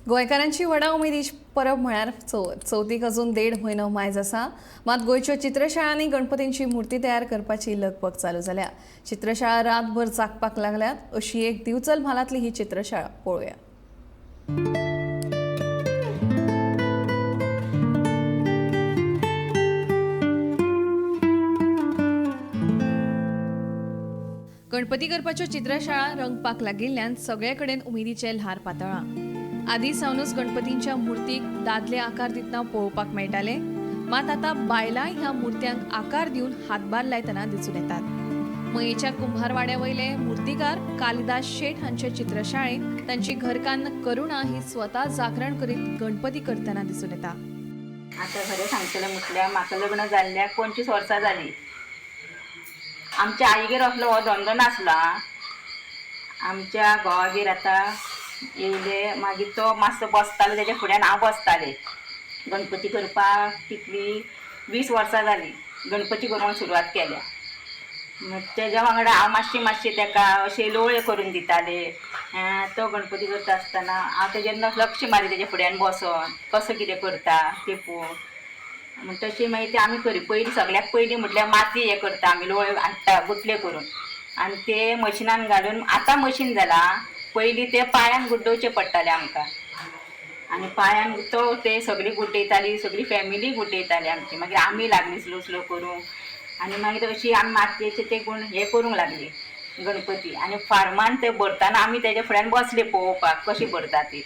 गोंयकारांची व्हडा उमेदीची परब म्हळ्यार चवथीक अजून 1.5 म्हयनो मायज आसा। मात गोंयच्यो चित्रशाळांनी गणपतींची मुर्ती तयार करपाची लगबग चालू जाल्या। चित्रशाळा रातभर जागपाक लागल्यात अशी एक दिवचल म्हालांतली ही चित्रशाळा पळोवया। गणपती करपाच्यो चित्रशाळा रंगपाक लागिल्ल्यान सगळे कडेन उमेदीचे ल्हार पातळ्ळां। आदी सावनूच गणपतींच्या मुर्तीक दादले आकार दितना पळोवपाक मेळटाले, मात आतां बायलां ह्या मुर्त्यांक आकार दिवन हातभार लायतना दिसून येतात। मयेच्या कुंभारवाड्या वयले मुर्तीकार कालिदास शेठ हांचे चित्रशाळेंत तांची घरकान्न करुणा ही स्वता जागरण करीत गणपती करतना दिसून येता। आता खरें सांगतलें म्हटल्यार म्हाका लग्न जाल्ल्याक 25 वर्सां जालीं। आमच्या आईगेर असलो हो धंदो नासलो। आमच्या घोवागेर आतां येयले मागीर तो मातसो बसतालो, तेज्या फुड्यान हांव बसतालें। गणपती करपाक कितली 20 वर्सां जालीं गणपती करूंक सुरवात केल्या। तेज्या वांगडा हांव मातशी तेका अशें लोळयो करून दितालें। तो गणपती करता आसतना हांव तेजेर लक्ष मारी तेज्या फुड्यान बसोन कसो कितें करता तें पळोवन तशें मागीर तें आमी करी। पयलीं सगळ्याक पयलीं म्हटल्यार माती हें करता आमी, लोळयो हाडटा गुटल्यो करून आनी ते मशिनान घालून। आतां मशीन जालां, पयलीं ते पांयान गुड्डोवचें पडटालें आमकां आनी पांयान ते सगळी गुड्डयतालीं, सगळी फॅमिली गुड्डयताली आमची। मागीर आमी लागलीं स्लो स्लो करूंक आनी मागीर अशी आमी मातयेचे ते कोण हें करूंक लागली गणपती। आनी फार्मान ते भरतना आमी तेज्या फुड्यान बसले पळोवपाक कशी भरता ती।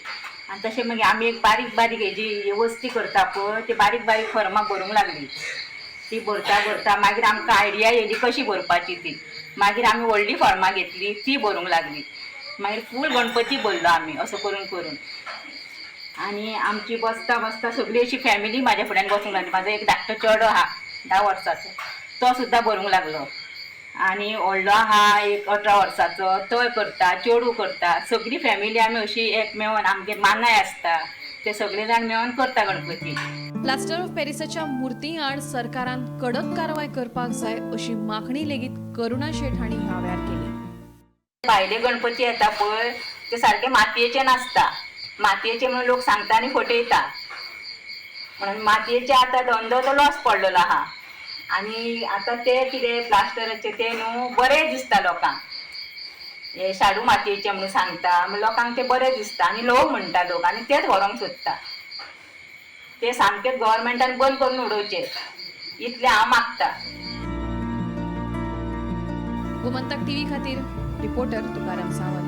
आनी तशें मागीर आमी एक बारीक बारीक हेजी वस्ती करता पळय ती बारीक बारीक फर्मां भरूंक लागली। ती भरता भरता मागीर आमकां आयडिया येयली कशी भरपाची ती। मागीर आमी व्हडली फर्मां घेतली ती भरूंक लागली। मागीर फूल गणपती भरलो आमी असो करून करून। आनी आमची बसता बसता सगळी अशी फॅमिली म्हाज्या फुड्यान बसूंक लागली। म्हाजो एक धाकटो चेडो आहा 10 वर्साचो, तो सुद्दां भरूंक लागलो। आनी व्हडलो आहा एक 18 वर्साचो, तोय करता, चेडू करता। सगळी फॅमिली आमी अशी एक मेळोन आमगेर मानाय आसता ते सगळे जाण मेळोन करता गणपती। प्लास्टर ऑफ पॅरिसाच्या मुर्ती आड सरकारान कडक कारवाय करपाक जाय अशी मागणी लेगीत करुणा शेठ हांणी ह्या वेळार केली। भायले गणपती येता पळय ते सारके मातयेचे नासता। मातयेचे म्हणून लोक सांगता आनी फटयता, म्हणून मातयेचे आतां धंदो तो लॉस पडलेलो आहा। आनी आतां ते कितें प्लास्टराचे ते न्हू बरें दिसता लोकांक, हे शाडू मातयेचे म्हणून सांगता लोकांक ते बरें दिसता आनी लोक म्हणटा लोक आनी तेच व्हरोंक सोदता। ते सामकें गव्हर्मेंटान बंद करून उडोवचे इतलें हांव मागतां। गोमंतक टीव्ही खातीर रिपोर्टर तुकाराम सावंत।